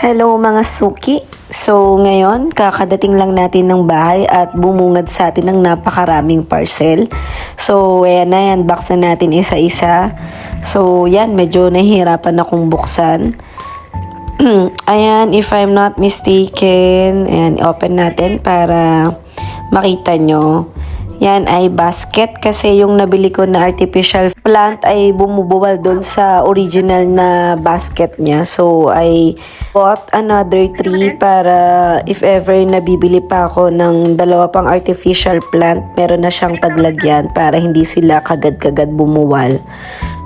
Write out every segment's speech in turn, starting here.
Hello mga suki! So ngayon, kakadating lang natin ng bahay at bumungad sa atin ng napakaraming parcel. So ayan na, unbox na natin isa-isa. So yan, medyo nahihirapan akong buksan. Ayan, if I'm not mistaken, ayan, open natin para makita nyo. Yan ay basket kasi yung nabili ko na artificial plant ay bumubuwal doon sa original na basket niya. So I bought another 3 para if ever nabibili pa ako ng dalawa pang artificial plant, meron na siyang paglagyan para hindi sila kagad-kagad bumuwal.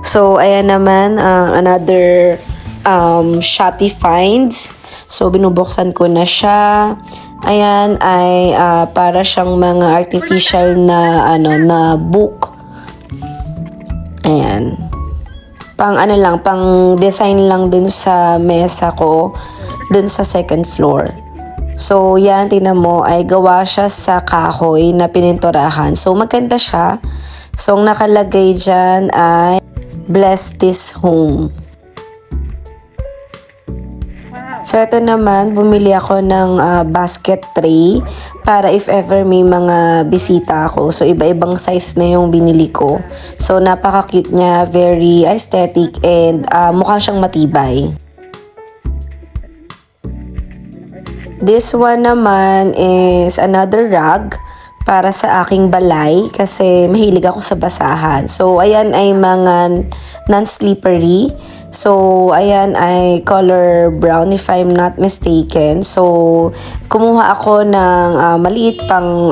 So ayan naman, another Shopee finds. So binubuksan ko na siya. Ayan ay para siyang mga artificial na na book. Ayan. Pang pang design lang dun sa mesa ko, dun sa second floor. So yan, tingnan mo, ay gawa siya sa kahoy na pininturahan. So maganda siya. So ang nakalagay dyan ay bless this home. So, ito naman, bumili ako ng basket tray para if ever may mga bisita ako. So, iba-ibang size na yung binili ko. So, napaka-cute niya, very aesthetic, and mukha siyang matibay. This one naman is another rug para sa aking balay kasi mahilig ako sa basahan. So, ayan ay mga non-slippery. So, ayan ay color brown if I'm not mistaken. So, kumuha ako ng maliit pang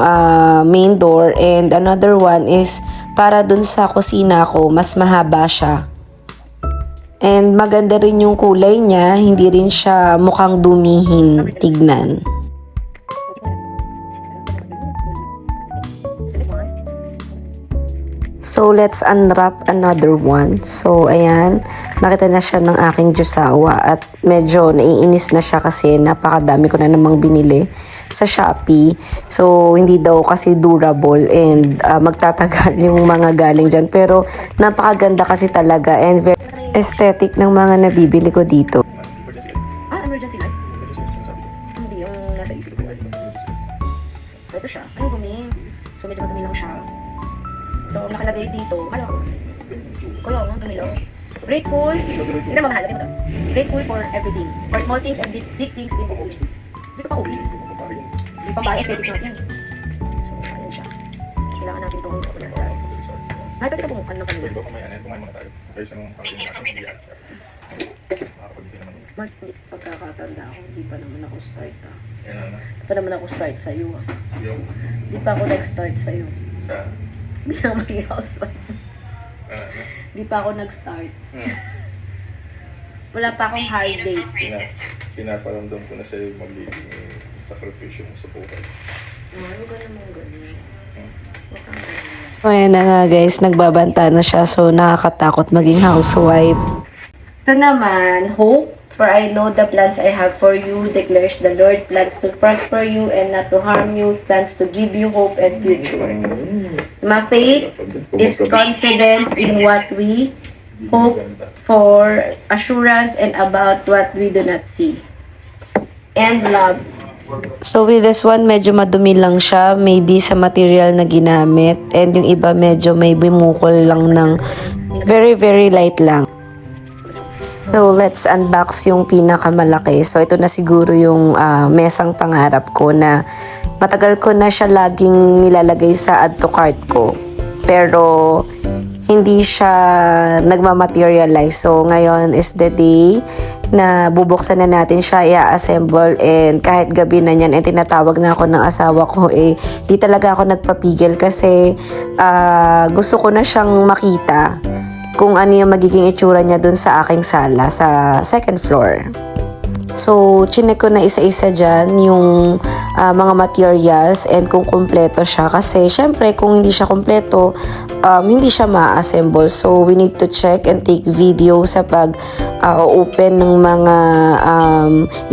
main door and another one is para dun sa kusina ko, mas mahaba siya. And maganda rin yung kulay niya, hindi rin siya mukhang dumihin tignan. So, let's unwrap another one. So, ayan, nakita na siya ng aking Diyosawa at medyo naiinis na siya kasi napakadami ko na namang binili sa Shopee. So, hindi daw kasi durable and magtatagal yung mga galing dyan. Pero, napakaganda kasi talaga and very aesthetic ng mga nabibili ko dito. Emergency light? Hindi, yung nasa isip ko. So, ito siya. Ay, dumi. So, medyo madumi lang siya. So, nakalagay dito, kaya ang dumi lang. Grateful, hindi na mamahal, lagay mo to. Grateful for everything. For small things and big things in between. Dito pa ubis. Di pa bias, aesthetic natin yan. So, ayan siya. Kailangan natin itong punasan. Ay, pwede ka bumukan ng panulis. Kumain muna tayo. Kayo siya nung Pagkakatanda ako, hindi pa naman ako start Yan na. Hindi pa naman ako start sa'yo Yung Hindi pa ako nag-start sa'yo. sa Bilang maging housewife. Hindi pa ako nag-start. Wala pa akong hard date. Pinaparamdam ko na sa'yo magiging sakripisyo mo sa buhay. Ano ka naman ganyan? Huwag kang ganyan. So, ayan na nga guys, nagbabanta na siya. So, nakakatakot maging housewife. Ito naman, hope. For I know the plans I have for you, declares the Lord, plans to prosper you and not to harm you, plans to give you hope and future. My faith is confidence in what we hope for, assurance and about what we do not see. And love. So with this one, medyo madumi lang siya, maybe sa material na ginamit. And yung iba medyo may bumukol lang ng very very light lang. So let's unbox yung pinakamalaki. So ito na siguro yung mesang pangarap ko na matagal ko na siya laging nilalagay sa add to cart ko. Pero hindi siya nagmamaterialize. So ngayon is the day na bubuksan na natin siya, i-assemble, and kahit gabi na yan, tinatawag na ako ng asawa ko, di talaga ako nagpapigil kasi gusto ko na siyang makita kung ano yung magiging itsura niya dun sa aking sala sa second floor. So, chinek ko na isa-isa dyan yung mga materials and kung kumpleto siya. Kasi, syempre, kung hindi siya kumpleto, hindi siya ma-assemble. So, we need to check and take video sa pag-open ng mga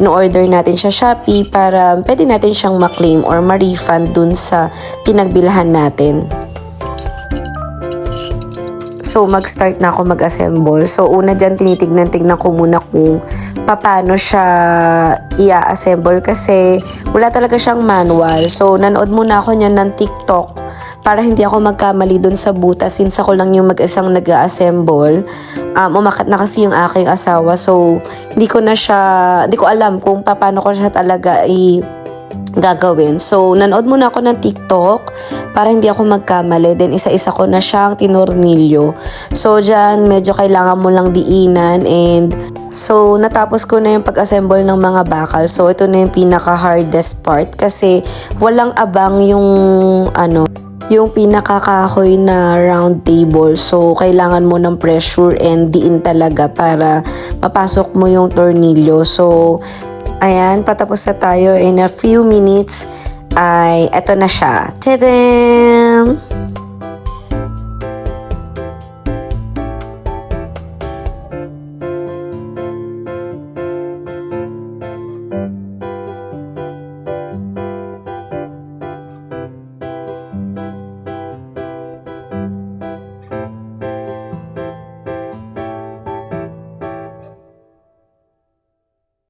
in-order natin sa Shopee para pwede natin siyang ma-claim or ma-refund dun sa pinagbilhan natin. So, mag-start na ako mag-assemble. So, una dyan, tinitignan-tignan ko muna kung paano siya i-assemble kasi wala talaga siyang manual. So, nanood muna ako niyan ng TikTok para hindi ako magkamali dun sa butas since ako lang yung mag-isang nag-assemble. Umakat na kasi yung aking asawa. So, hindi ko alam kung paano ko siya talaga gagawin. So, nanood muna ako ng TikTok para hindi ako magkamali. Then, isa-isa ko na siyang tinornilyo. So, dyan, medyo kailangan mo lang diinan and so, natapos ko na yung pag-assemble ng mga bakal. So, ito na yung pinaka-hardest part kasi walang abang yung pinakakahoy na round table. So, kailangan mo ng pressure and diin talaga para mapasok mo yung tornilyo. So, ayan, patapos na tayo. In a few minutes, ay eto na siya. Tadam!